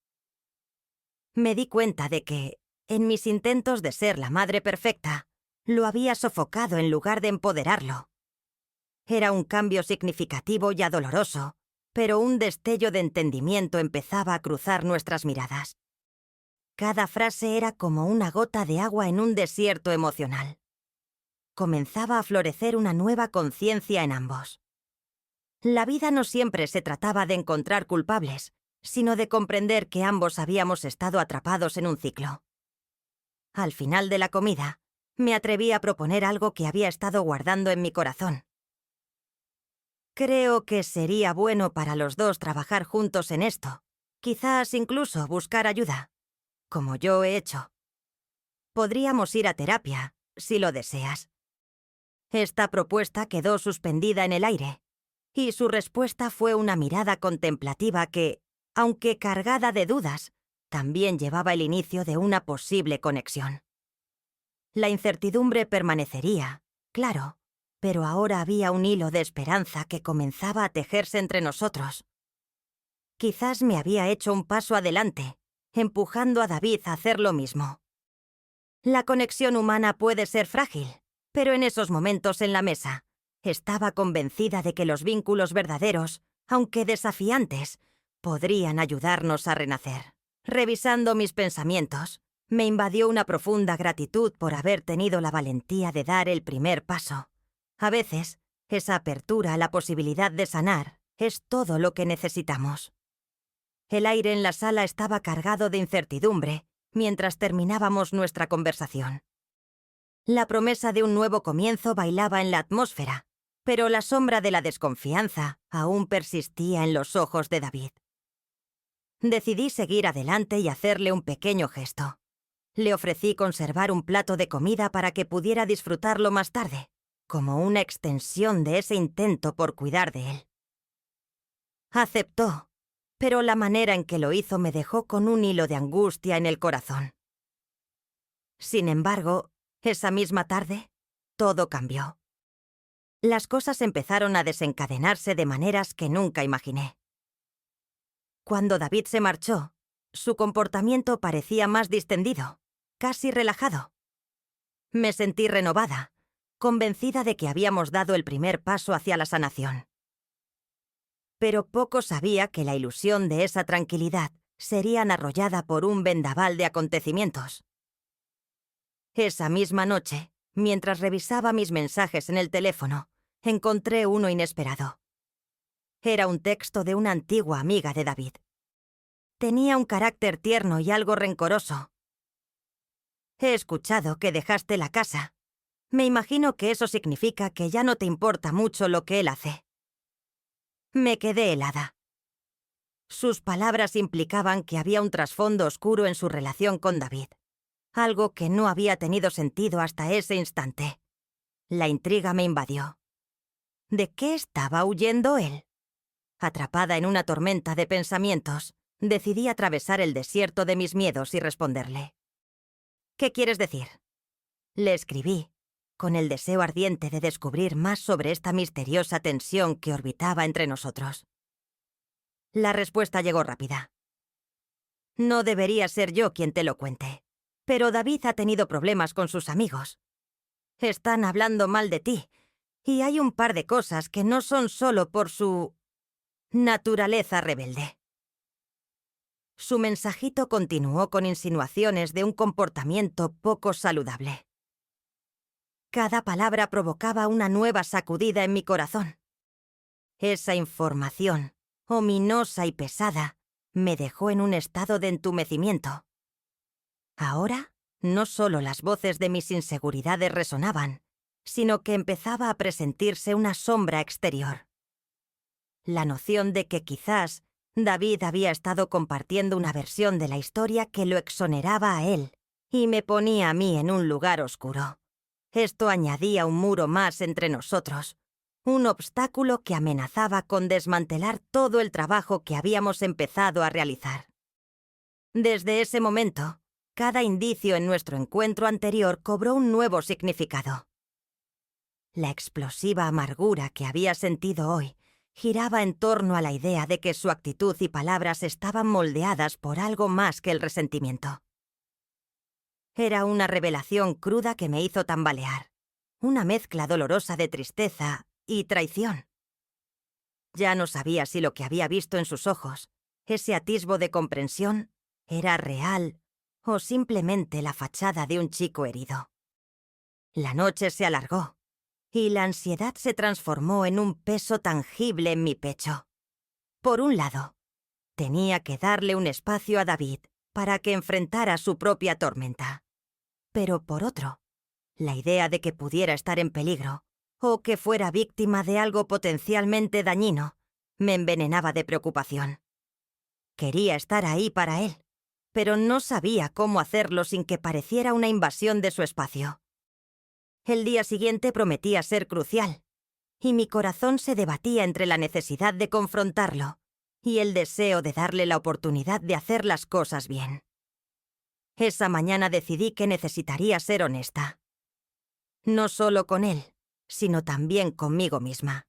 Me di cuenta de que, en mis intentos de ser la madre perfecta, lo había sofocado en lugar de empoderarlo. Era un cambio significativo y doloroso, pero un destello de entendimiento empezaba a cruzar nuestras miradas. Cada frase era como una gota de agua en un desierto emocional. Comenzaba a florecer una nueva conciencia en ambos. La vida no siempre se trataba de encontrar culpables, sino de comprender que ambos habíamos estado atrapados en un ciclo. Al final de la comida, me atreví a proponer algo que había estado guardando en mi corazón. Creo que sería bueno para los dos trabajar juntos en esto. Quizás incluso buscar ayuda, como yo he hecho. Podríamos ir a terapia, si lo deseas. Esta propuesta quedó suspendida en el aire, y su respuesta fue una mirada contemplativa que, aunque cargada de dudas, también llevaba el inicio de una posible conexión. La incertidumbre permanecería, claro, pero ahora había un hilo de esperanza que comenzaba a tejerse entre nosotros. Quizás me había hecho un paso adelante, empujando a David a hacer lo mismo. La conexión humana puede ser frágil, pero en esos momentos en la mesa, estaba convencida de que los vínculos verdaderos, aunque desafiantes, podrían ayudarnos a renacer. Revisando mis pensamientos, me invadió una profunda gratitud por haber tenido la valentía de dar el primer paso. A veces, esa apertura a la posibilidad de sanar es todo lo que necesitamos. El aire en la sala estaba cargado de incertidumbre mientras terminábamos nuestra conversación. La promesa de un nuevo comienzo bailaba en la atmósfera, pero la sombra de la desconfianza aún persistía en los ojos de David. Decidí seguir adelante y hacerle un pequeño gesto. Le ofrecí conservar un plato de comida para que pudiera disfrutarlo más tarde, como una extensión de ese intento por cuidar de él. Aceptó, pero la manera en que lo hizo me dejó con un hilo de angustia en el corazón. Sin embargo, esa misma tarde, todo cambió. Las cosas empezaron a desencadenarse de maneras que nunca imaginé. Cuando David se marchó, su comportamiento parecía más distendido, casi relajado. Me sentí renovada, convencida de que habíamos dado el primer paso hacia la sanación. Pero poco sabía que la ilusión de esa tranquilidad sería arrollada por un vendaval de acontecimientos. Esa misma noche, mientras revisaba mis mensajes en el teléfono, encontré uno inesperado. Era un texto de una antigua amiga de David. Tenía un carácter tierno y algo rencoroso. He escuchado que dejaste la casa. Me imagino que eso significa que ya no te importa mucho lo que él hace. Me quedé helada. Sus palabras implicaban que había un trasfondo oscuro en su relación con David, algo que no había tenido sentido hasta ese instante. La intriga me invadió. ¿De qué estaba huyendo él? Atrapada en una tormenta de pensamientos, decidí atravesar el desierto de mis miedos y responderle. ¿Qué quieres decir? Le escribí, con el deseo ardiente de descubrir más sobre esta misteriosa tensión que orbitaba entre nosotros. La respuesta llegó rápida. No debería ser yo quien te lo cuente, pero David ha tenido problemas con sus amigos. Están hablando mal de ti, y hay un par de cosas que no son solo por su naturaleza rebelde. Su mensajito continuó con insinuaciones de un comportamiento poco saludable. Cada palabra provocaba una nueva sacudida en mi corazón. Esa información, ominosa y pesada, me dejó en un estado de entumecimiento. Ahora, no solo las voces de mis inseguridades resonaban, sino que empezaba a presentirse una sombra exterior. La noción de que quizás David había estado compartiendo una versión de la historia que lo exoneraba a él y me ponía a mí en un lugar oscuro. Esto añadía un muro más entre nosotros, un obstáculo que amenazaba con desmantelar todo el trabajo que habíamos empezado a realizar. Desde ese momento, cada indicio en nuestro encuentro anterior cobró un nuevo significado. La explosiva amargura que había sentido hoy giraba en torno a la idea de que su actitud y palabras estaban moldeadas por algo más que el resentimiento. Era una revelación cruda que me hizo tambalear, una mezcla dolorosa de tristeza y traición. Ya no sabía si lo que había visto en sus ojos, ese atisbo de comprensión, era real o simplemente la fachada de un chico herido. La noche se alargó y la ansiedad se transformó en un peso tangible en mi pecho. Por un lado, tenía que darle un espacio a David para que enfrentara su propia tormenta. Pero por otro, la idea de que pudiera estar en peligro o que fuera víctima de algo potencialmente dañino me envenenaba de preocupación. Quería estar ahí para él, pero no sabía cómo hacerlo sin que pareciera una invasión de su espacio. El día siguiente prometía ser crucial, y mi corazón se debatía entre la necesidad de confrontarlo y el deseo de darle la oportunidad de hacer las cosas bien. Esa mañana decidí que necesitaría ser honesta. No solo con él, sino también conmigo misma.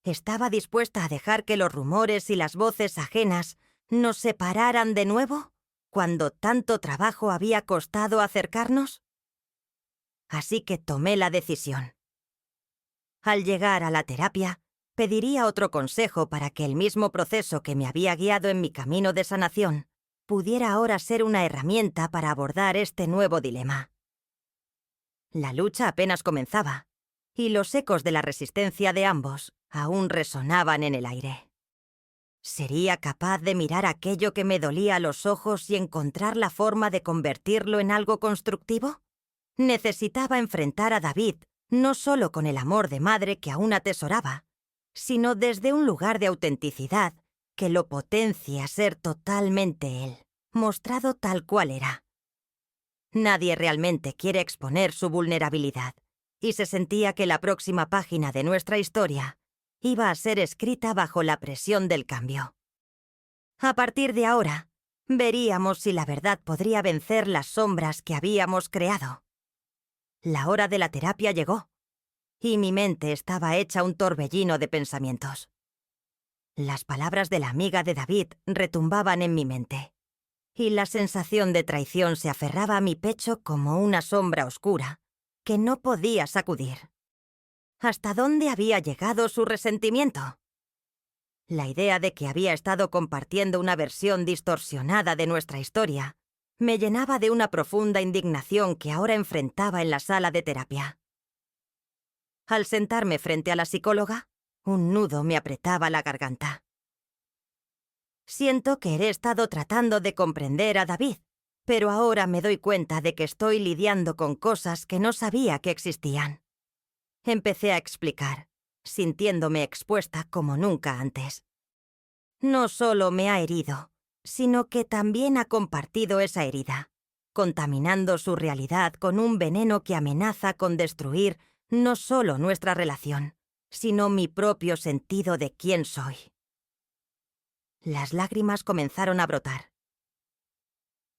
¿Estaba dispuesta a dejar que los rumores y las voces ajenas nos separaran de nuevo cuando tanto trabajo había costado acercarnos? Así que tomé la decisión. Al llegar a la terapia, pediría otro consejo para que el mismo proceso que me había guiado en mi camino de sanación pudiera ahora ser una herramienta para abordar este nuevo dilema. La lucha apenas comenzaba, y los ecos de la resistencia de ambos aún resonaban en el aire. ¿Sería capaz de mirar aquello que me dolía a los ojos y encontrar la forma de convertirlo en algo constructivo? Necesitaba enfrentar a David no solo con el amor de madre que aún atesoraba, sino desde un lugar de autenticidad que lo potencie a ser totalmente él, mostrado tal cual era. Nadie realmente quiere exponer su vulnerabilidad, y se sentía que la próxima página de nuestra historia iba a ser escrita bajo la presión del cambio. A partir de ahora, veríamos si la verdad podría vencer las sombras que habíamos creado. La hora de la terapia llegó, y mi mente estaba hecha un torbellino de pensamientos. Las palabras de la amiga de David retumbaban en mi mente, y la sensación de traición se aferraba a mi pecho como una sombra oscura que no podía sacudir. ¿Hasta dónde había llegado su resentimiento? La idea de que había estado compartiendo una versión distorsionada de nuestra historia me llenaba de una profunda indignación que ahora enfrentaba en la sala de terapia. Al sentarme frente a la psicóloga, un nudo me apretaba la garganta. Siento que he estado tratando de comprender a David, pero ahora me doy cuenta de que estoy lidiando con cosas que no sabía que existían. Empecé a explicar, sintiéndome expuesta como nunca antes. No solo me ha herido, sino que también ha compartido esa herida, contaminando su realidad con un veneno que amenaza con destruir no solo nuestra relación, sino mi propio sentido de quién soy. Las lágrimas comenzaron a brotar.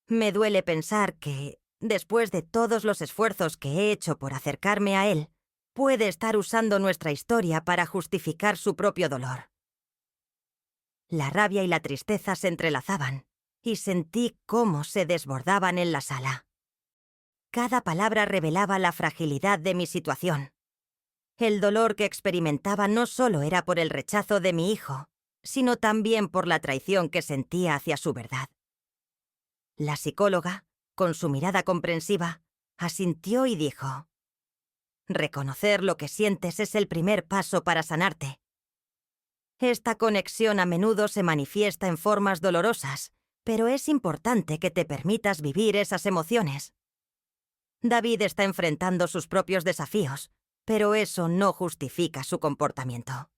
Me duele pensar que, después de todos los esfuerzos que he hecho por acercarme a él, puede estar usando nuestra historia para justificar su propio dolor. La rabia y la tristeza se entrelazaban, y sentí cómo se desbordaban en la sala. Cada palabra revelaba la fragilidad de mi situación. El dolor que experimentaba no solo era por el rechazo de mi hijo, sino también por la traición que sentía hacia su verdad. La psicóloga, con su mirada comprensiva, asintió y dijo: «Reconocer lo que sientes es el primer paso para sanarte. Esta conexión a menudo se manifiesta en formas dolorosas, pero es importante que te permitas vivir esas emociones. David está enfrentando sus propios desafíos, pero eso no justifica su comportamiento».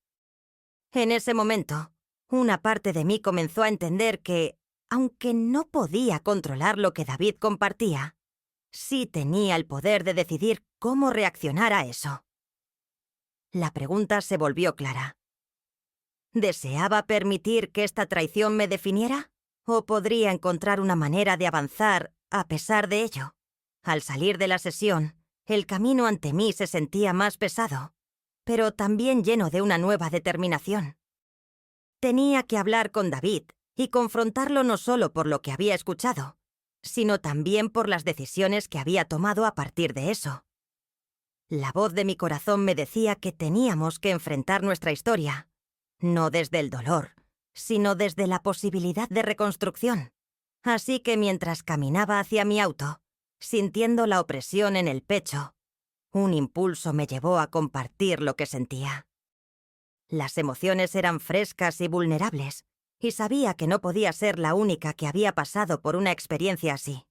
En ese momento, una parte de mí comenzó a entender que, aunque no podía controlar lo que David compartía, sí tenía el poder de decidir cómo reaccionar a eso. La pregunta se volvió clara. ¿Deseaba permitir que esta traición me definiera? ¿O podría encontrar una manera de avanzar a pesar de ello? Al salir de la sesión, el camino ante mí se sentía más pesado, pero también lleno de una nueva determinación. Tenía que hablar con David y confrontarlo no solo por lo que había escuchado, sino también por las decisiones que había tomado a partir de eso. La voz de mi corazón me decía que teníamos que enfrentar nuestra historia, no desde el dolor, sino desde la posibilidad de reconstrucción. Así que mientras caminaba hacia mi auto, sintiendo la opresión en el pecho, un impulso me llevó a compartir lo que sentía. Las emociones eran frescas y vulnerables, y sabía que no podía ser la única que había pasado por una experiencia así.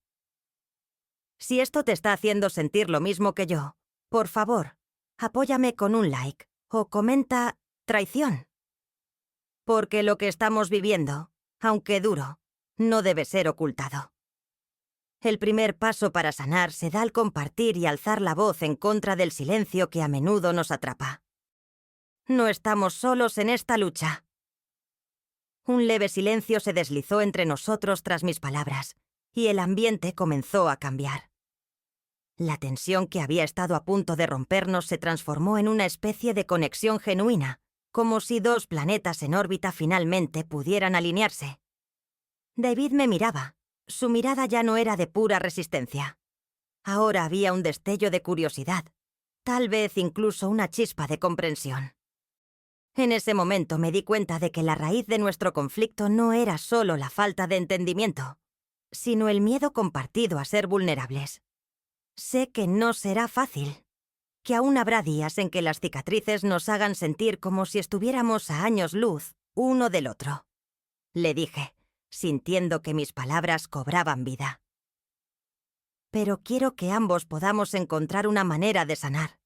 Si esto te está haciendo sentir lo mismo que yo, por favor, apóyame con un like o comenta traición. Porque lo que estamos viviendo, aunque duro, no debe ser ocultado. El primer paso para sanar se da al compartir y alzar la voz en contra del silencio que a menudo nos atrapa. No estamos solos en esta lucha. Un leve silencio se deslizó entre nosotros tras mis palabras, y el ambiente comenzó a cambiar. La tensión que había estado a punto de rompernos se transformó en una especie de conexión genuina, como si dos planetas en órbita finalmente pudieran alinearse. David me miraba. Su mirada ya no era de pura resistencia. Ahora había un destello de curiosidad, tal vez incluso una chispa de comprensión. En ese momento me di cuenta de que la raíz de nuestro conflicto no era solo la falta de entendimiento, sino el miedo compartido a ser vulnerables. Sé que no será fácil, que aún habrá días en que las cicatrices nos hagan sentir como si estuviéramos a años luz uno del otro. Le dije, sintiendo que mis palabras cobraban vida. Pero quiero que ambos podamos encontrar una manera de sanar.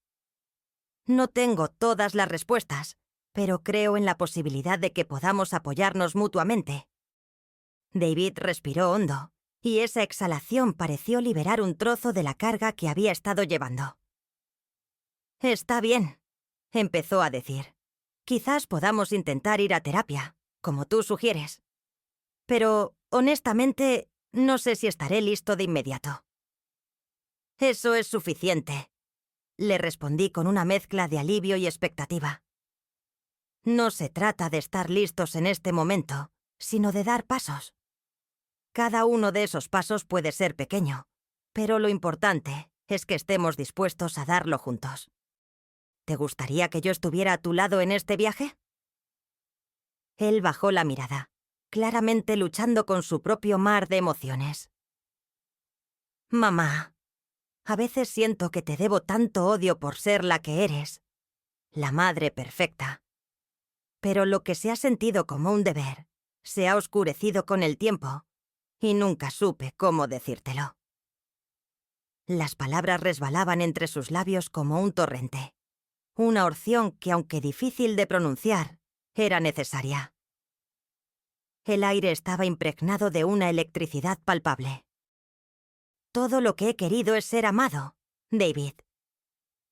No tengo todas las respuestas, pero creo en la posibilidad de que podamos apoyarnos mutuamente. David respiró hondo, y esa exhalación pareció liberar un trozo de la carga que había estado llevando. «Está bien», empezó a decir. «Quizás podamos intentar ir a terapia, como tú sugieres. Pero, honestamente, no sé si estaré listo de inmediato». «Eso es suficiente», le respondí con una mezcla de alivio y expectativa. No se trata de estar listos en este momento, sino de dar pasos. Cada uno de esos pasos puede ser pequeño, pero lo importante es que estemos dispuestos a darlo juntos. ¿Te gustaría que yo estuviera a tu lado en este viaje? Él bajó la mirada, claramente luchando con su propio mar de emociones. Mamá, a veces siento que te debo tanto odio por ser la que eres, la madre perfecta. Pero lo que se ha sentido como un deber se ha oscurecido con el tiempo y nunca supe cómo decírtelo. Las palabras resbalaban entre sus labios como un torrente, una oración que, aunque difícil de pronunciar, era necesaria. El aire estaba impregnado de una electricidad palpable. Todo lo que he querido es ser amado, David.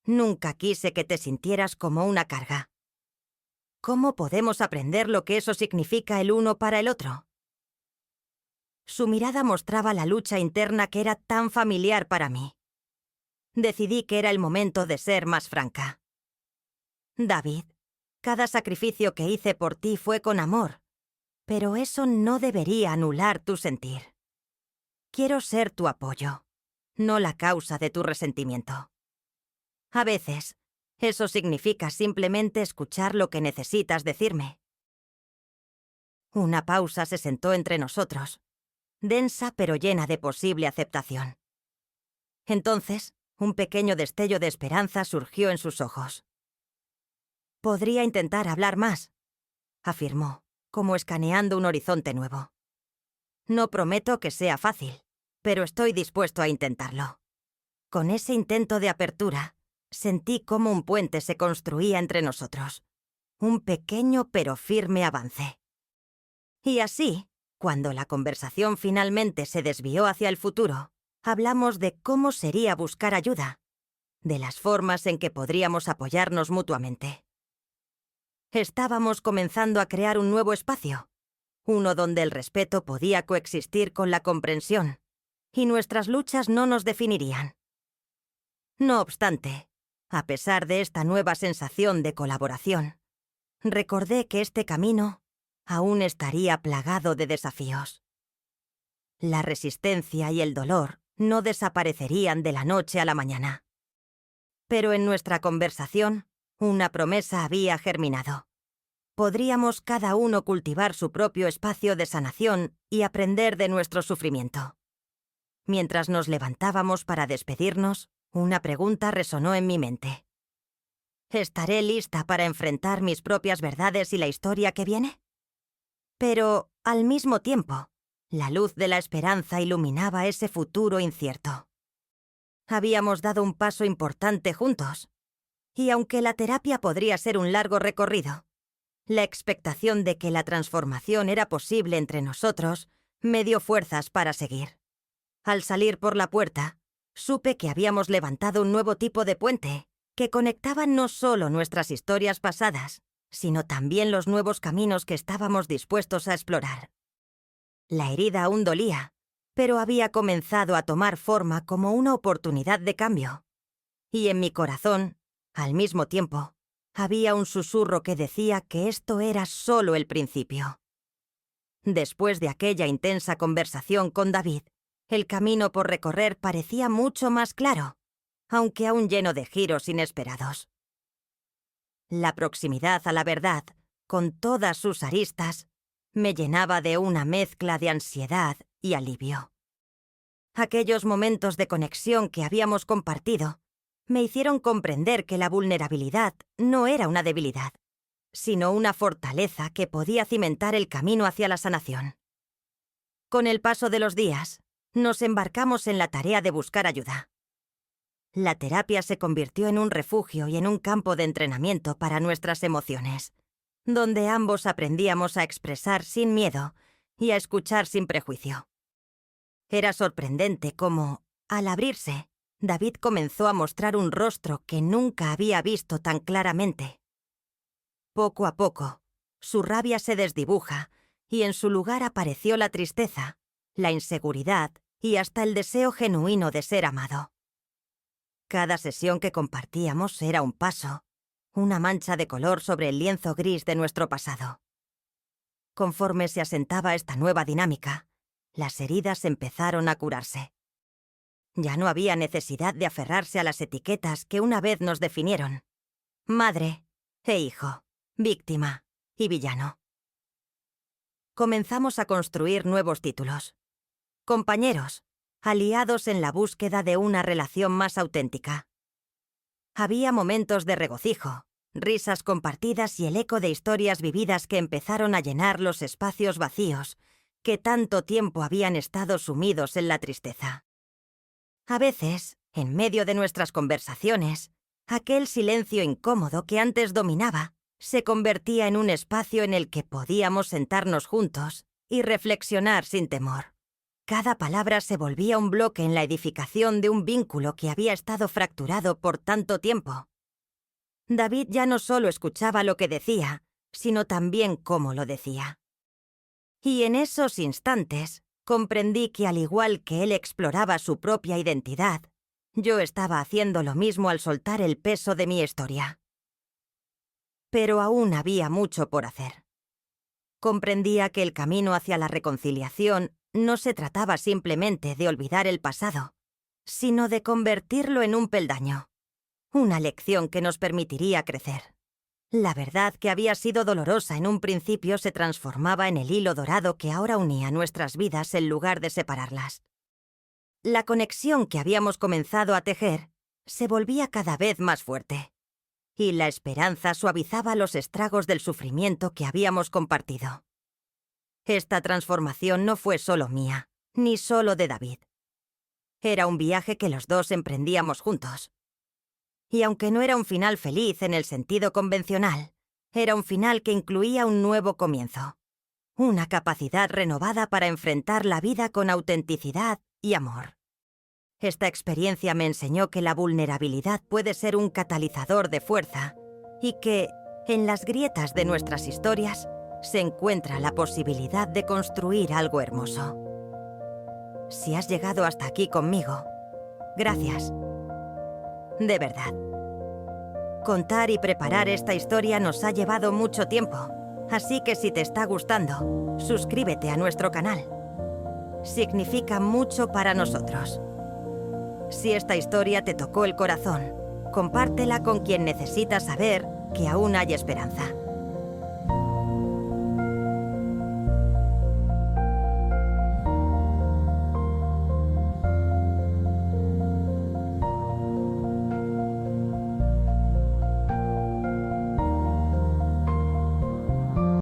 Nunca quise que te sintieras como una carga. ¿Cómo podemos aprender lo que eso significa el uno para el otro? Su mirada mostraba la lucha interna que era tan familiar para mí. Decidí que era el momento de ser más franca. David, cada sacrificio que hice por ti fue con amor, pero eso no debería anular tu sentir. Quiero ser tu apoyo, no la causa de tu resentimiento. A veces, eso significa simplemente escuchar lo que necesitas decirme. Una pausa se sentó entre nosotros, densa pero llena de posible aceptación. Entonces, un pequeño destello de esperanza surgió en sus ojos. «Podría intentar hablar más», afirmó, como escaneando un horizonte nuevo. «No prometo que sea fácil, pero estoy dispuesto a intentarlo». Con ese intento de apertura, sentí cómo un puente se construía entre nosotros. Un pequeño pero firme avance. Y así, cuando la conversación finalmente se desvió hacia el futuro, hablamos de cómo sería buscar ayuda, de las formas en que podríamos apoyarnos mutuamente. Estábamos comenzando a crear un nuevo espacio, uno donde el respeto podía coexistir con la comprensión, y nuestras luchas no nos definirían. No obstante, a pesar de esta nueva sensación de colaboración, recordé que este camino aún estaría plagado de desafíos. La resistencia y el dolor no desaparecerían de la noche a la mañana. Pero en nuestra conversación, una promesa había germinado. podríamos cada uno cultivar su propio espacio de sanación y aprender de nuestro sufrimiento. Mientras nos levantábamos para despedirnos, una pregunta resonó en mi mente. ¿Estaré lista para enfrentar mis propias verdades y la historia que viene? Pero, al mismo tiempo, la luz de la esperanza iluminaba ese futuro incierto. Habíamos dado un paso importante juntos, y aunque la terapia podría ser un largo recorrido, la expectación de que la transformación era posible entre nosotros me dio fuerzas para seguir. Al salir por la puerta, supe que habíamos levantado un nuevo tipo de puente que conectaba no solo nuestras historias pasadas, sino también los nuevos caminos que estábamos dispuestos a explorar. La herida aún dolía, pero había comenzado a tomar forma como una oportunidad de cambio. Y en mi corazón, al mismo tiempo, había un susurro que decía que esto era solo el principio. Después de aquella intensa conversación con David, el camino por recorrer parecía mucho más claro, aunque aún lleno de giros inesperados. La proximidad a la verdad, con todas sus aristas, me llenaba de una mezcla de ansiedad y alivio. Aquellos momentos de conexión que habíamos compartido me hicieron comprender que la vulnerabilidad no era una debilidad, sino una fortaleza que podía cimentar el camino hacia la sanación. Con el paso de los días, nos embarcamos en la tarea de buscar ayuda. La terapia se convirtió en un refugio y en un campo de entrenamiento para nuestras emociones, donde ambos aprendíamos a expresar sin miedo y a escuchar sin prejuicio. Era sorprendente cómo, al abrirse, David comenzó a mostrar un rostro que nunca había visto tan claramente. Poco a poco, su rabia se desdibuja y en su lugar apareció la tristeza, la inseguridad y hasta el deseo genuino de ser amado. Cada sesión que compartíamos era un paso, una mancha de color sobre el lienzo gris de nuestro pasado. Conforme se asentaba esta nueva dinámica, las heridas empezaron a curarse. Ya no había necesidad de aferrarse a las etiquetas que una vez nos definieron: madre e hijo, víctima y villano. Comenzamos a construir nuevos títulos. Compañeros, aliados en la búsqueda de una relación más auténtica. Había momentos de regocijo, risas compartidas y el eco de historias vividas que empezaron a llenar los espacios vacíos que tanto tiempo habían estado sumidos en la tristeza. A veces, en medio de nuestras conversaciones, aquel silencio incómodo que antes dominaba se convertía en un espacio en el que podíamos sentarnos juntos y reflexionar sin temor. Cada palabra se volvía un bloque en la edificación de un vínculo que había estado fracturado por tanto tiempo. David ya no solo escuchaba lo que decía, sino también cómo lo decía. Y en esos instantes comprendí que al igual que él exploraba su propia identidad, yo estaba haciendo lo mismo al soltar el peso de mi historia. Pero aún había mucho por hacer. Comprendía que el camino hacia la reconciliación no se trataba simplemente de olvidar el pasado, sino de convertirlo en un peldaño, una lección que nos permitiría crecer. La verdad que había sido dolorosa en un principio se transformaba en el hilo dorado que ahora unía nuestras vidas en lugar de separarlas. La conexión que habíamos comenzado a tejer se volvía cada vez más fuerte, y la esperanza suavizaba los estragos del sufrimiento que habíamos compartido. Esta transformación no fue solo mía, ni solo de David. Era un viaje que los dos emprendíamos juntos. Y aunque no era un final feliz en el sentido convencional, era un final que incluía un nuevo comienzo, una capacidad renovada para enfrentar la vida con autenticidad y amor. Esta experiencia me enseñó que la vulnerabilidad puede ser un catalizador de fuerza y que, en las grietas de nuestras historias, se encuentra la posibilidad de construir algo hermoso. Si has llegado hasta aquí conmigo, gracias. De verdad. Contar y preparar esta historia nos ha llevado mucho tiempo, así que si te está gustando, suscríbete a nuestro canal. Significa mucho para nosotros. Si esta historia te tocó el corazón, compártela con quien necesita saber que aún hay esperanza.